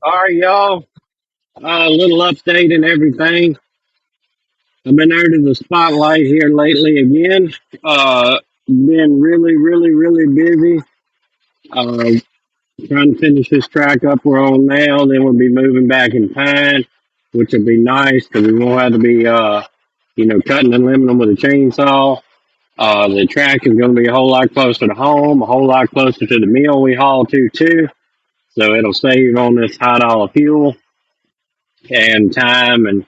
All right, y'all. A little update and everything. I've been under the spotlight here lately again. Been really busy. Uh, Trying to finish this track up we're on now. Then we'll be moving back in time, which will be nice because we won't have to be, cutting and limbing them with a chainsaw. The track is going to be a whole lot closer to home, a whole lot closer to the mill we haul to too. So it'll save on this high dollar fuel and time and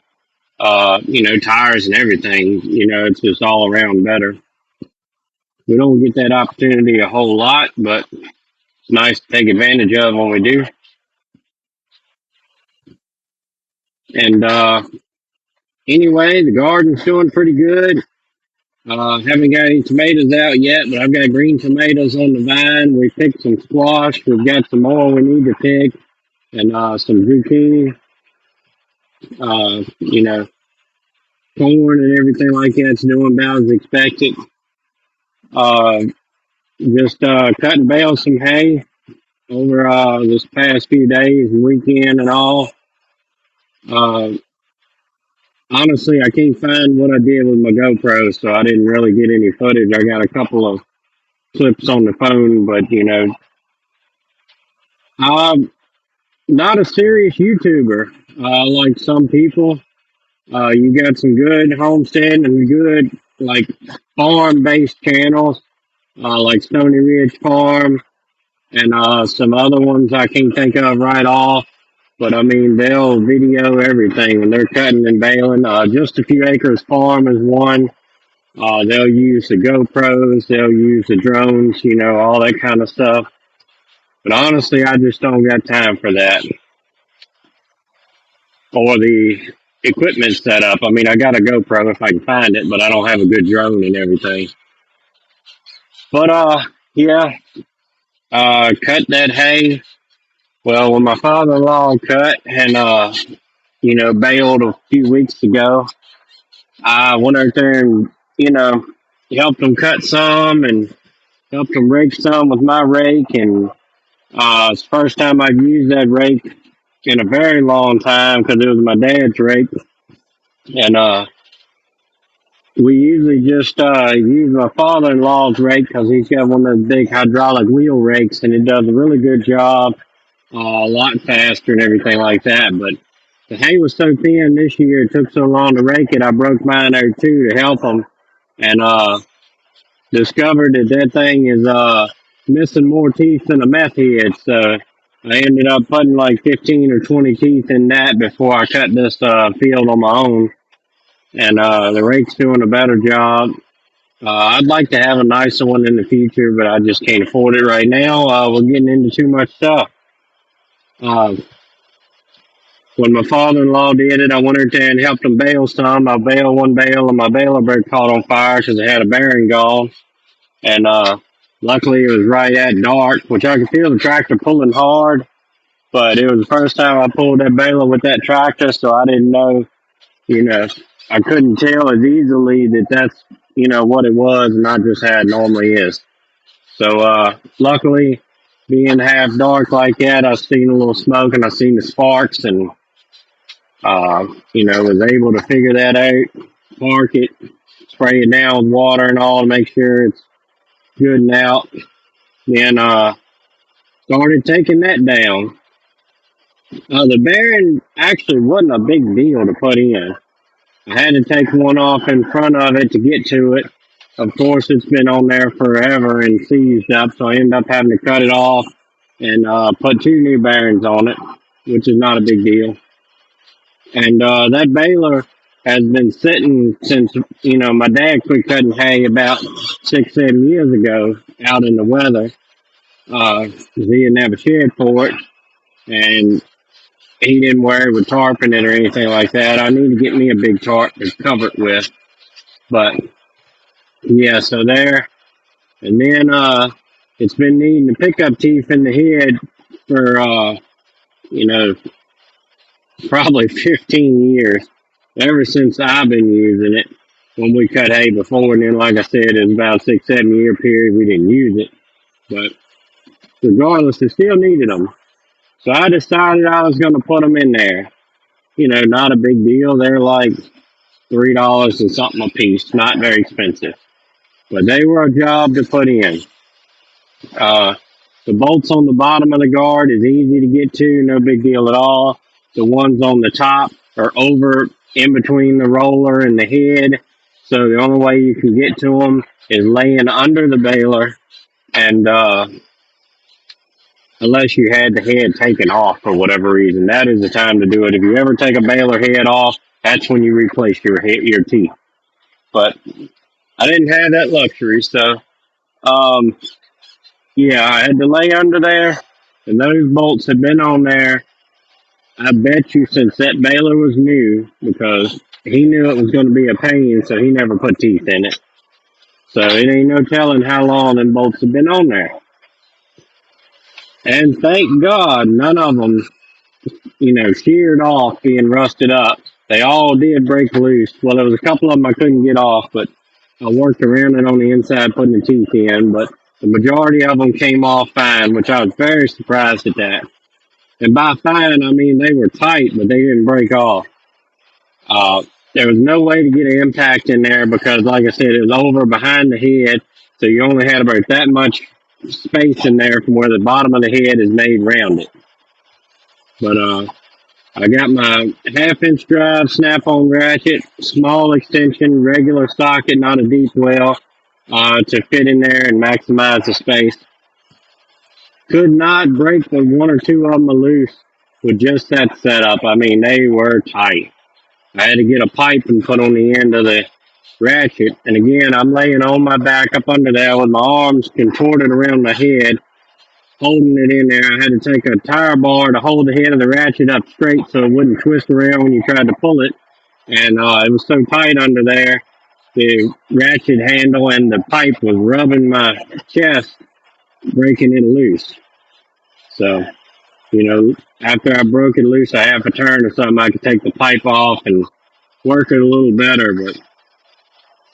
tires and everything. It's just all around better. We don't get that opportunity a whole lot, but it's nice to take advantage of when we do. And anyway, the garden's doing pretty good. Haven't got any tomatoes out yet, but I've got green tomatoes on the vine. We picked some squash. We've got some more we need to pick, and some zucchini. Uh, you know, Corn and everything like that's doing about as expected. Uh, just cutting bales some hay over this past few days and weekend and all. Uh, Honestly, I can't find what I did with my GoPro, so I didn't really get any footage. I got a couple of clips on the phone, but I'm not a serious YouTuber like some people. You got some good homestead and good like farm-based channels like Stony Ridge Farm and some other ones I can't think of right off. But I mean, they'll video everything when they're cutting and baling. Just a few acres farm is one. They'll use the GoPros, they'll use the drones, all that kind of stuff. But honestly, I just don't got time for that or the equipment set up. I mean, I got a GoPro if I can find it, but I don't have a good drone and everything. But yeah, cut that hay. Well, when my father-in-law cut and baled a few weeks ago, I went out there and, helped them cut some and helped them rake some with my rake. And it's the first time I've used that rake in a very long time because it was my dad's rake. And we usually just use my father-in-law's rake because he's got one of those big hydraulic wheel rakes and it does a really good job, a lot faster and everything like that. But the hay was so thin this year, it took so long to rake it. I broke mine there too to help them. And discovered that that thing is missing more teeth than a meth head. So I ended up putting like 15 or 20 teeth in that before I cut this field on my own. And the rake's doing a better job. I'd like to have a nicer one in the future, but I just can't afford it right now. We're getting into too much stuff. Uh, when my father-in-law did it, I went out there and helped him bale some. I baled one bale, and my baler bird caught on fire because it had a bearing gall. And luckily, it was right at dark, which I could feel the tractor pulling hard. But it was the first time I pulled that baler with that tractor, so I didn't know, you know, I couldn't tell as easily that that's, what it was, and not just how it normally is. So luckily, being half dark like that, I seen a little smoke and I seen the sparks, and was able to figure that out, park it, spray it down with water and all to make sure it's good and out. Then started taking that down. The bearing actually wasn't a big deal to put in. I had to take one off in front of it to get to it. Of course, it's been on there forever and seized up, so I ended up having to cut it off and put two new bearings on it, which is not a big deal. And that baler has been sitting since, my dad quit cutting hay about 6, 7 years ago out in the weather. 'Cause he didn't have a shed for it, and he didn't worry with tarping it or anything like that. I need to get me a big tarp to cover it with. But yeah, so there. And then it's been needing the pickup teeth in the head for you know, probably 15 years. Ever since I've been using it. When we cut hay before, and then like I said, it was about a 6, 7 year period we didn't use it. But regardless, it still needed them. So I decided I was going to put them in there. Not a big deal. They're like $3 and something a piece, not very expensive. But they were a job to put in. Uh, the bolts on the bottom of the guard is easy to get to, no big deal at all. The ones on the top are over in between the roller and the head. So the only way you can get to them is laying under the baler, and unless you had the head taken off for whatever reason, that is the time to do it. If you ever take a baler head off, that's when you replace your teeth. But I didn't have that luxury, so um, yeah, I had to lay under there, and those bolts had been on there. I bet you since that baler was new, because he knew it was going to be a pain, so he never put teeth in it. So it ain't no telling how long them bolts have been on there. And thank God none of them, sheared off being rusted up. They all did break loose. Well, there was a couple of them I couldn't get off, but I worked around it on the inside putting the teeth in. But the majority of them came off fine, which I was very surprised at that. And by fine, I mean they were tight, but they didn't break off. Uh, there was no way to get an impact in there because, like I said, it was over behind the head, so you only had about that much space in there from where the bottom of the head is made round it. But I got my half-inch drive snap-on ratchet, small extension, regular socket, not a deep well, to fit in there and maximize the space. Could not break the one or two of them loose with just that setup. I mean, they were tight. I had to get a pipe and put on the end of the ratchet. And again, I'm laying on my back up under there with my arms contorted around my head, holding it in there. I had to take a tire bar to hold the head of the ratchet up straight so it wouldn't twist around when you tried to pull it. And it was so tight under there, the ratchet handle and the pipe was rubbing my chest, breaking it loose. So, after I broke it loose a half a turn or something, I could take the pipe off and work it a little better. But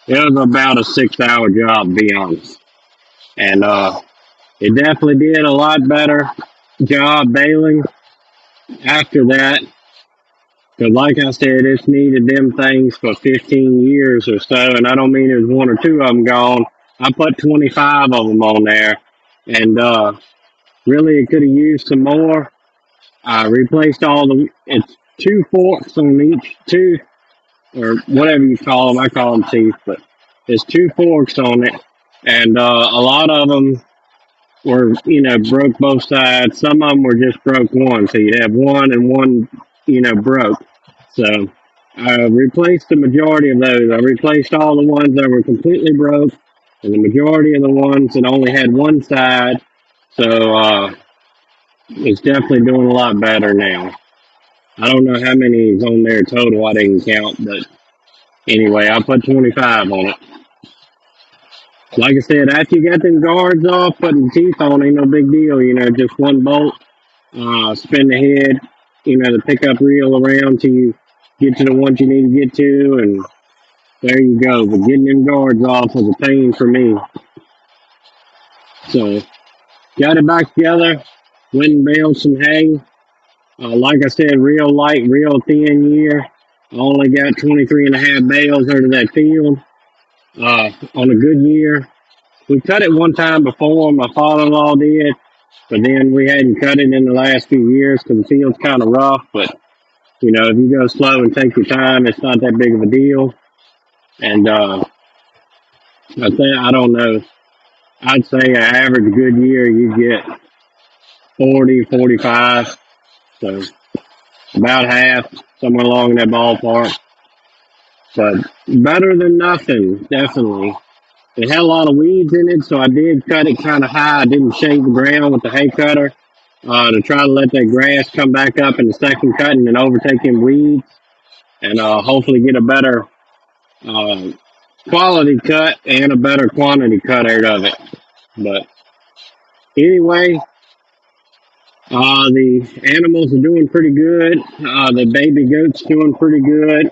it was about a 6-hour job, to be honest. And it definitely did a lot better job bailing after that. Because, like I said, it's needed them things for 15 years or so. And I don't mean there's one or two of them gone. I put 25 of them on there. And really, it could have used some more. I replaced it's 2 forks on each tooth, or whatever you call them. I call them teeth, but there's 2 forks on it. And a lot of them were, broke both sides. Some of them were just broke one. So you'd have one and one, broke. So I replaced the majority of those. I replaced all the ones that were completely broke and the majority of the ones that only had one side. So it's definitely doing a lot better now. I don't know how many is on there total. I didn't count, but anyway, I put 25 on it. Like I said, after you got them guards off, putting teeth on ain't no big deal. Just one bolt, spin the head, the pickup reel around till you get to the ones you need to get to, and there you go. But getting them guards off was a pain for me. So, got it back together, went and baled some hay. Like I said, real light, real thin year. I only got 23 and a half bales out of that field on a good year. We cut it one time before, my father-in-law did, but then we hadn't cut it in the last few years because the field's kind of rough. But, if you go slow and take your time, it's not that big of a deal. And I don't know, I'd say an average good year, you get 40, 45. So about half, somewhere along in that ballpark. But better than nothing, definitely. It had a lot of weeds in it, so I did cut it kind of high. I didn't shake the ground with the hay cutter to try to let that grass come back up in the second cutting and overtake them weeds, and hopefully get a better quality cut and a better quantity cut out of it. But anyway, the animals are doing pretty good. The baby goat's doing pretty good.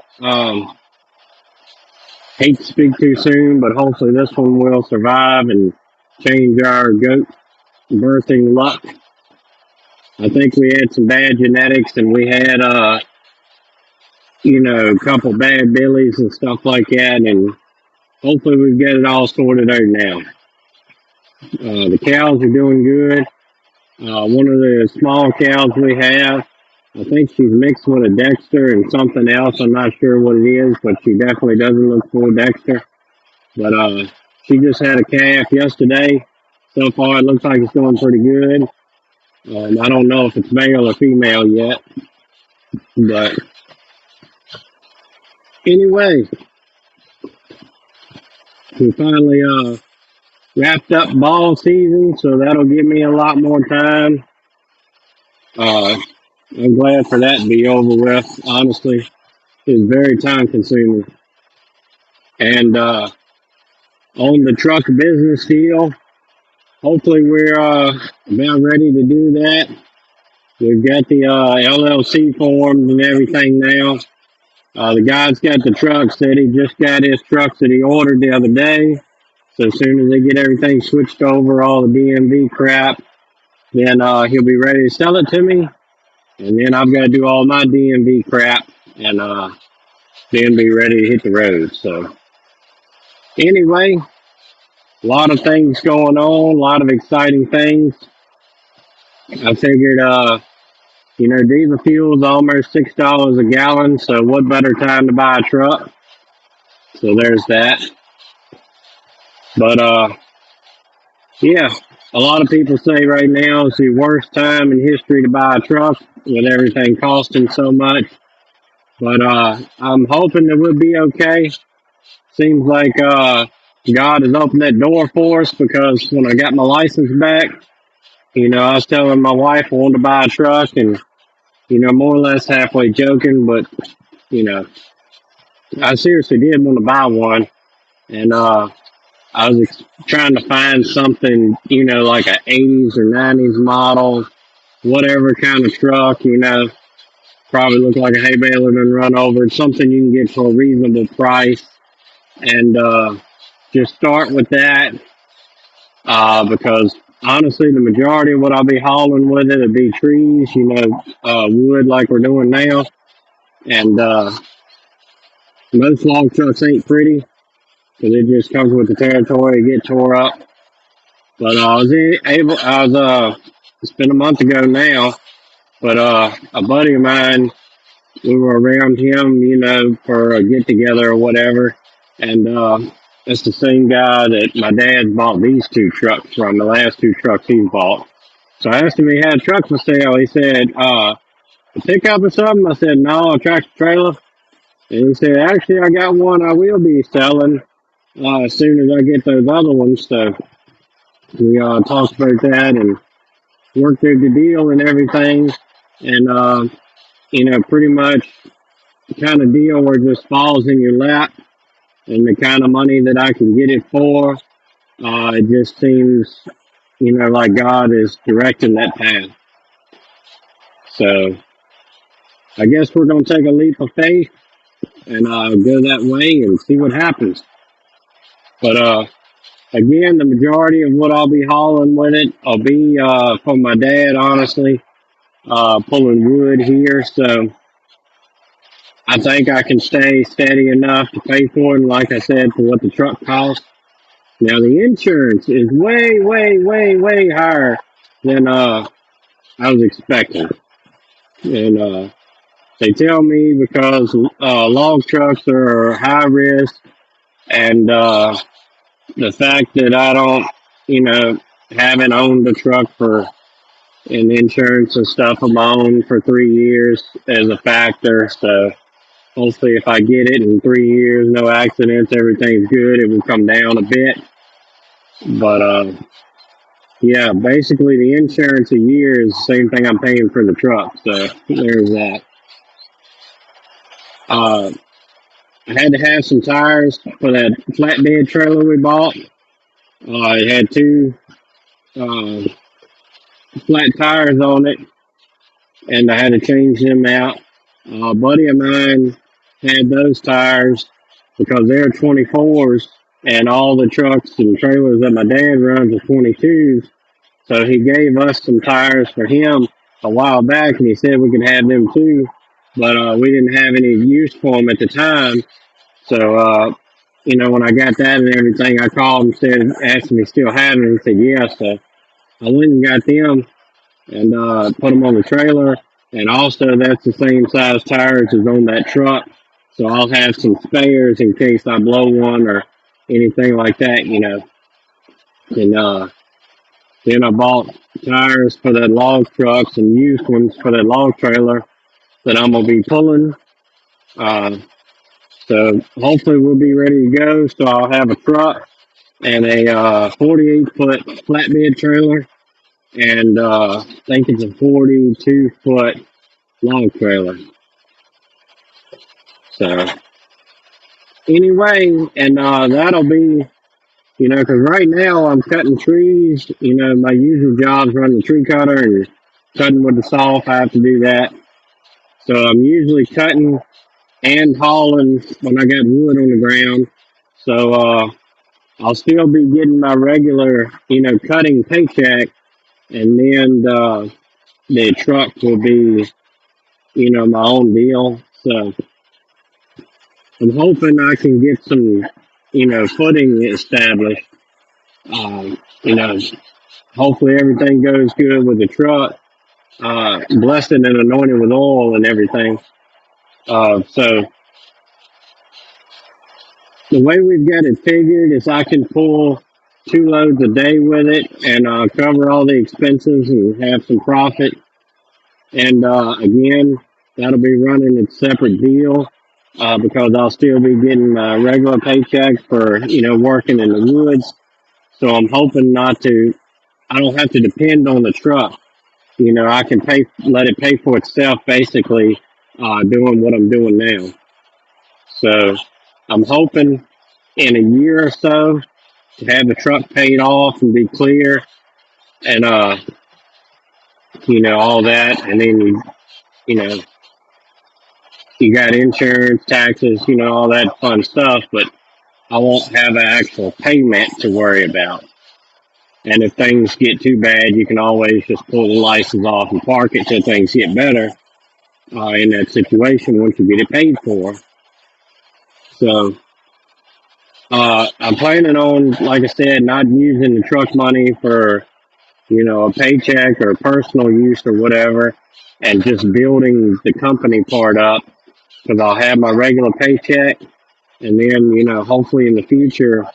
Hate to speak too soon, but hopefully this one will survive and change our goat birthing luck. I think we had some bad genetics, and we had a couple bad billies and stuff like that, and hopefully we've got it all sorted out now. The cows are doing good. One of the small cows we have, I think she's mixed with a Dexter and something else. I'm not sure what it is, but she definitely doesn't look full Dexter. But she just had a calf yesterday. So far, it looks like it's going pretty good. I don't know if it's male or female yet, but anyway, we finally wrapped up ball season, so that'll give me a lot more time. Uh, I'm glad for that to be over with. Honestly, it's very time consuming. And on the truck business deal, hopefully we're about ready to do that. We've got the LLC formed and everything now. The guy's got the truck. Said he just got his trucks that he ordered the other day. So as soon as they get everything switched over, all the DMV crap, then he'll be ready to sell it to me. And then I've got to do all my DMV crap and then be ready to hit the road. So anyway, a lot of things going on, a lot of exciting things. I figured, diesel fuel is almost $6 a gallon, so what better time to buy a truck? So there's that. But yeah, a lot of people say right now is the worst time in history to buy a truck with everything costing so much. But I'm hoping that we'll be okay. Seems like God has opened that door for us because when I got my license back, I was telling my wife I wanted to buy a truck and, more or less halfway joking, but, I seriously did want to buy one. And I was trying to find something, like a 80s or 90s model, whatever kind of truck, probably look like a hay baler and run over. Something you can get for a reasonable price. And just start with that because honestly, the majority of what I'll be hauling with it will be trees, wood like we're doing now. And most log trucks ain't pretty because it just comes with the territory, get tore up. But it's been a month ago now, but a buddy of mine, we were around him, for a get together or whatever. And it's the same guy that my dad bought these two trucks from, the last two trucks he's bought. So I asked him if he had a truck for sale. He said, a pickup or something? I said, no, a tractor trailer. And he said, actually, I got one I will be selling as soon as I get those other ones. So we talked about that and worked through the deal and everything. And, pretty much the kind of deal where it just falls in your lap and the kind of money that I can get it for. It just seems, like God is directing that path. So I guess we're going to take a leap of faith and go that way and see what happens. But again, the majority of what I'll be hauling with it will be from my dad, honestly, pulling wood here. So I think I can stay steady enough to pay for it. And like I said, for what the truck costs. Now the insurance is way, way, way, way higher than I was expecting. And they tell me because log trucks are high risk, and the fact that I don't, haven't owned a truck for and insurance and stuff of my own for 3 years is a factor. So hopefully, if I get it in 3 years, no accidents, everything's good, it will come down a bit. But yeah, basically the insurance a year is the same thing I'm paying for the truck. So there's that. I had to have some tires for that flatbed trailer we bought. It had two flat tires on it, and I had to change them out. A buddy of mine had those tires because they're 24s, and all the trucks and trailers that my dad runs are 22s. So he gave us some tires for him, a while back, and he said we could have them too, but we didn't have any use for them at the time. So, when I got that and everything, I called him, said, asked him if he still had them. He said, yeah. So I went and got them and put them on the trailer. And also, that's the same size tires as on that truck. So I'll have some spares in case I blow one or anything like that. And then I bought tires for that log trucks and used ones for that log trailer that I'm going to be pulling. Uh, so hopefully we'll be ready to go. So I'll have a truck and a 48-foot flatbed trailer, and I think it's a 42-foot log trailer. So anyway, and that'll be, because right now I'm cutting trees. My usual job's running the tree cutter and cutting with the saw if I have to do that. So I'm usually cutting and hauling when I got wood on the ground. So I'll still be getting my regular, cutting paycheck, and then the truck will be, my own deal. So I'm hoping I can get some, footing established. You know, hopefully everything goes good with the truck. Blessed and anointed with oil and everything. So the way we've got it figured is I can pull 2 loads a day with it and cover all the expenses and have some profit. And again, that'll be running a separate deal because I'll still be getting my regular paycheck for working in the woods. So I'm hoping I don't have to depend on the truck. I can let it pay for itself basically doing what I'm doing now. So I'm hoping in a year or so to have the truck paid off and be clear and all that, and then you know you got insurance, taxes, all that fun stuff, but I won't have an actual payment to worry about. And if things get too bad, you can always just pull the license off and park it till things get better in that situation once you get it paid for. So I'm planning on, like I said, not using the truck money for a paycheck or personal use or whatever, and just building the company part up because I'll have my regular paycheck, and then hopefully in the future,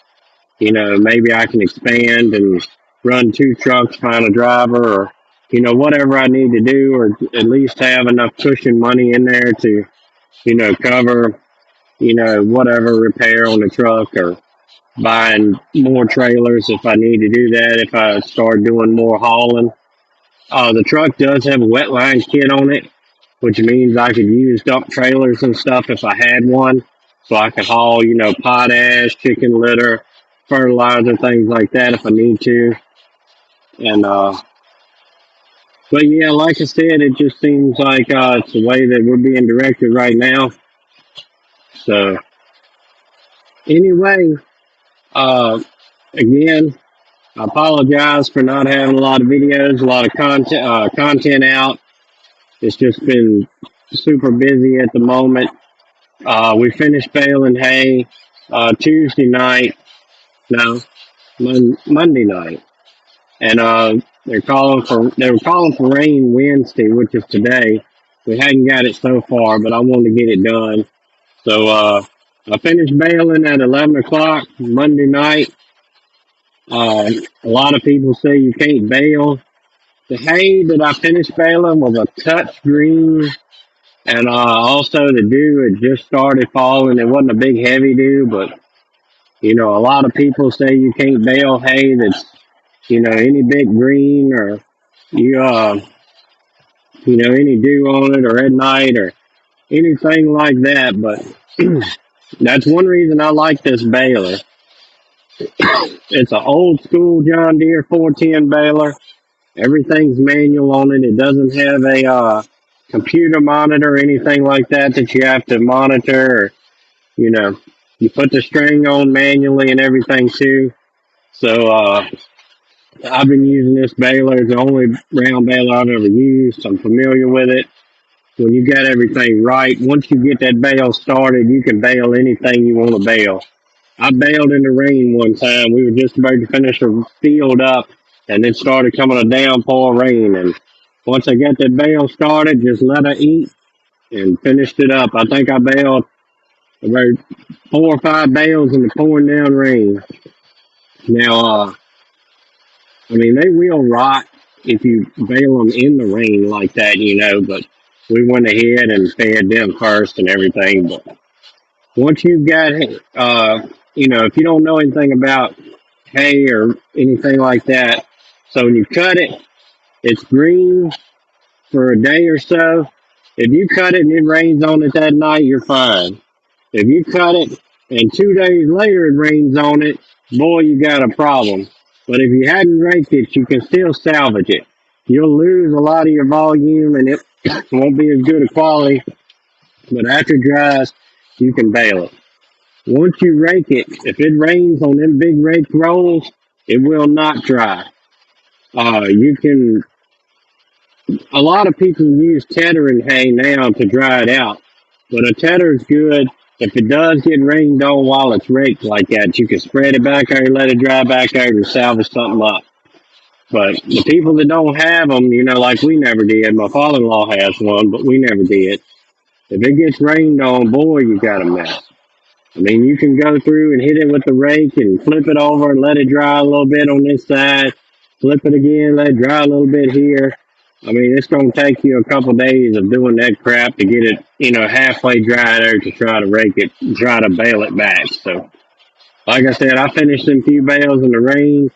maybe I can expand and run 2 trucks, find a driver, or whatever I need to do, or at least have enough cushion money in there to cover whatever repair on the truck or buying more trailers if I need to do that, if I start doing more hauling. The truck does have a wet line kit on it, which means I could use dump trailers and stuff if I had one. So I could haul, potash, chicken litter, fertilizer, things like that if I need to. And, but yeah, like I said, it just seems like it's the way that we're being directed right now. So anyway, uh, again, I apologize for not having a lot of videos, a lot of content out. It's just been super busy at the moment. We finished baling hay Tuesday night, no, Monday night, and they were calling for rain Wednesday, which is today. We hadn't got it so far, but I wanted to get it done. So I finished baling at 11 o'clock Monday night. A lot of people say you can't bale. The hay that I finished baling was a touch green, and also the dew had just started falling. It wasn't a big heavy dew, but a lot of people say you can't bale hay that's any bit green or you any dew on it or at night or anything like that. But that's one reason I like this baler. It's an old school John Deere 410 baler. Everything's manual on it. It doesn't have a computer monitor or anything like that you have to monitor. Or, you put the string on manually and everything too. So I've been using this baler. It's the only round baler I've ever used. I'm familiar with it. When you got everything right, once you get that bale started, you can bale anything you want to bale. I bailed in the rain one time. We were just about to finish a field up, and it started coming a downpour rain. And once I got that bale started, just let her eat and finished it up. I think I bailed about 4 or 5 bales in the pouring down rain. Now, I mean, they will rot if you bail them in the rain like that, but we went ahead and fed them first and everything. But once you've got, if you don't know anything about hay or anything like that, so when you cut it, it's green for a day or so. If you cut it and it rains on it that night, you're fine. If you cut it and 2 days later it rains on it, boy, you got a problem. But if you hadn't raked it, you can still salvage it. You'll lose a lot of your volume and it won't be as good a quality, but after it dries, you can bale it. Once you rake it, if it rains on them big rake rolls, it will not dry. You can, a lot of people use tethering hay now to dry it out, but a tether is good. If it does get rained on while it's raked like that, you can spread it back out, let it dry back out, and salvage something up. But the people that don't have them, like we never did. My father-in-law has one, but we never did. If it gets rained on, boy, you got a mess. I mean, you can go through and hit it with the rake and flip it over and let it dry a little bit on this side. Flip it again, let it dry a little bit here. I mean, it's going to take you a couple days of doing that crap to get it, halfway dry there to try to rake it, try to bale it back. So, like I said, I finished them few bales in the rain.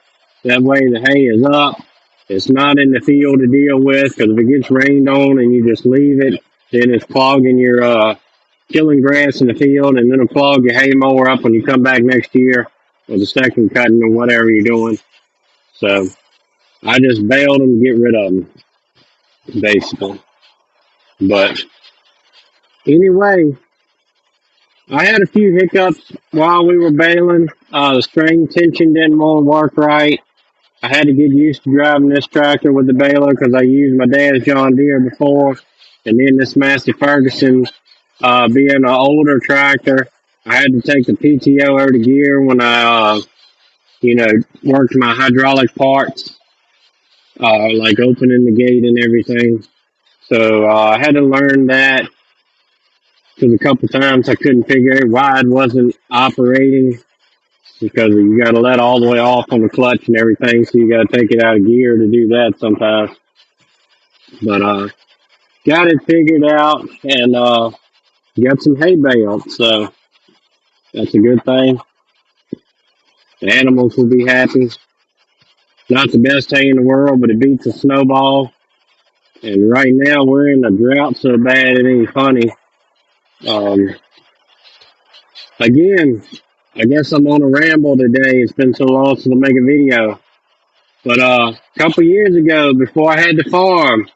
That way the hay is up. It's not in the field to deal with because if it gets rained on and you just leave it, then it's clogging your killing grass in the field, and then it'll clog your hay mower up when you come back next year with the second cutting or whatever you're doing. So I just bailed them to get rid of them, basically. But anyway, I had a few hiccups while we were baling. The string tension didn't want to work right. I had to get used to driving this tractor with the baler because I used my dad's John Deere before, and then this Massey Ferguson, being an older tractor, I had to take the PTO out of gear when I, worked my hydraulic parts, like opening the gate and everything. So I had to learn that because a couple times I couldn't figure out why it wasn't operating because you got to let all the way off on the clutch and everything, so you got to take it out of gear to do that sometimes. But got it figured out and got some hay baled, so that's a good thing. The animals will be happy. Not the best hay in the world, but it beats a snowball. And right now we're in a drought so bad it ain't funny. Um, Again, I guess I'm on a ramble today. It's been so long since I make a video. But a couple years ago, before I had the farm,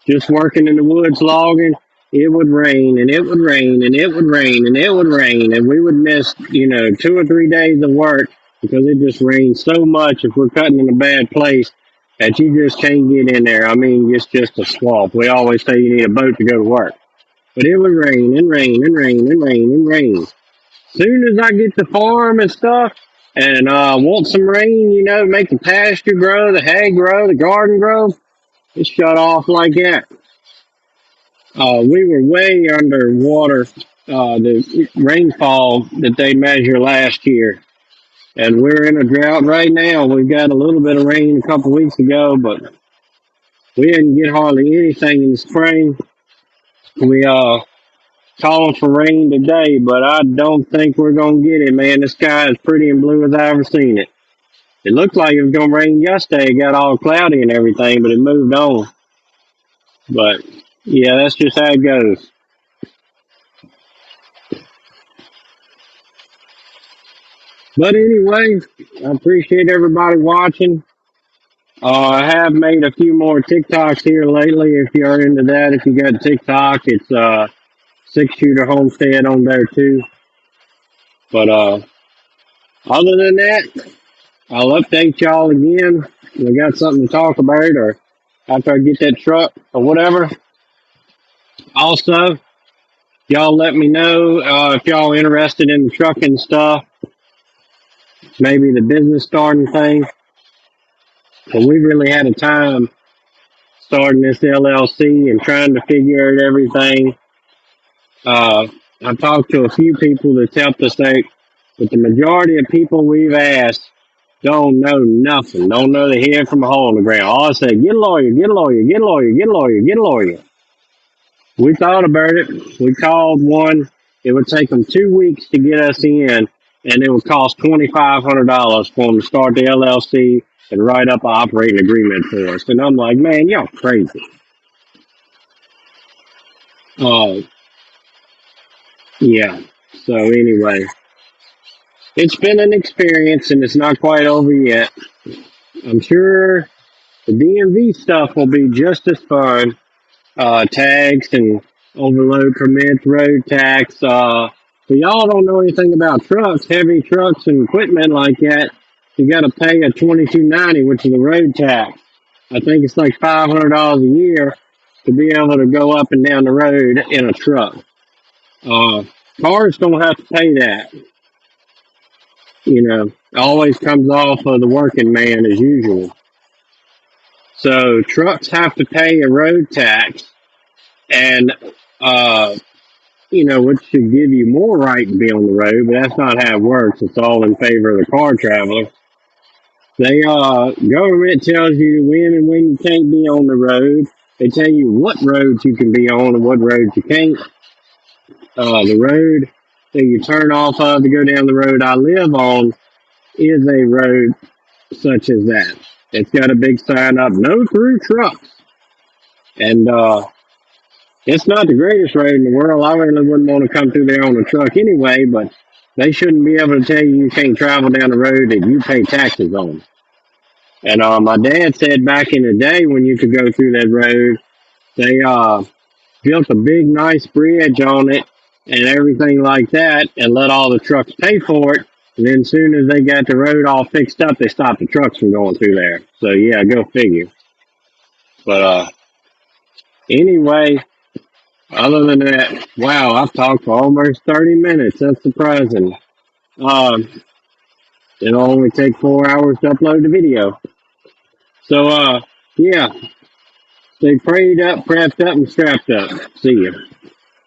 just working in the woods logging, it would rain and it would rain and it would rain and it would rain. And we would miss, 2 or 3 days of work because it just rained so much if we're cutting in a bad place that you just can't get in there. I mean, it's just a swamp. We always say you need a boat to go to work. But it would rain and rain and rain and rain and rain. Soon as I get the farm and stuff and want some rain, make the pasture grow, the hay grow, the garden grow, it shut off like that. We were way underwater the rainfall that they measured last year. And we're in a drought right now. We got a little bit of rain a couple weeks ago, but we didn't get hardly anything in the spring. We calling for rain today, but I don't think we're gonna get it, man. The sky is pretty and blue as I ever seen it. It looked like it was gonna rain yesterday. It got all cloudy and everything, but it moved on. But yeah, that's just how it goes. But anyway, I appreciate everybody watching. I have made a few more TikToks here lately. If you're into that, if you got TikTok, it's 6 Shooter Homestead on there too. But other than that, I'll update y'all again we got something to talk about, or after I get that truck or whatever. Also, y'all let me know if y'all interested in the trucking stuff, maybe the business starting thing. But we really had a time starting this LLC and trying to figure out everything. I've talked to a few people that's helped us out, but the majority of people we've asked don't know nothing, don't know the head from a hole in the ground. All I say, get a lawyer, get a lawyer, get a lawyer, get a lawyer, get a lawyer. We thought about it. We called one. It would take them 2 weeks to get us in, and it would cost $2,500 for them to start the LLC and write up an operating agreement for us. And I'm like, man, y'all crazy. Uh, yeah. So anyway, it's been an experience, and it's not quite over yet. I'm sure the DMV stuff will be just as fun. Tags and overload permits, road tax. So y'all don't know anything about trucks, heavy trucks and equipment like that. You got to pay a $22.90, which is a road tax. I think it's like $500 a year to be able to go up and down the road in a truck. Uh, Cars don't have to pay that. It always comes off of the working man as usual. So trucks have to pay a road tax, and uh, which should give you more right to be on the road, but that's not how it works. It's all in favor of the car traveler. Government tells you when and when you can't be on the road. They tell you what roads you can be on and what roads you can't. The road that you turn off of to go down the road I live on is a road such as that. It's got a big sign up, no through trucks. And it's not the greatest road in the world. I really wouldn't want to come through there on a truck anyway, but they shouldn't be able to tell you you can't travel down the road that you pay taxes on. And my dad said back in the day when you could go through that road, they built a big, nice bridge on it and everything like that and let all the trucks pay for it. And then as soon as they got the road all fixed up, they stopped the trucks from going through there. So, yeah, go figure. But anyway, other than that, wow, I've talked for almost 30 minutes. That's surprising. Um, It'll only take 4 hours to upload the video. So, yeah, stay prayed up, prepped up, and strapped up. See ya.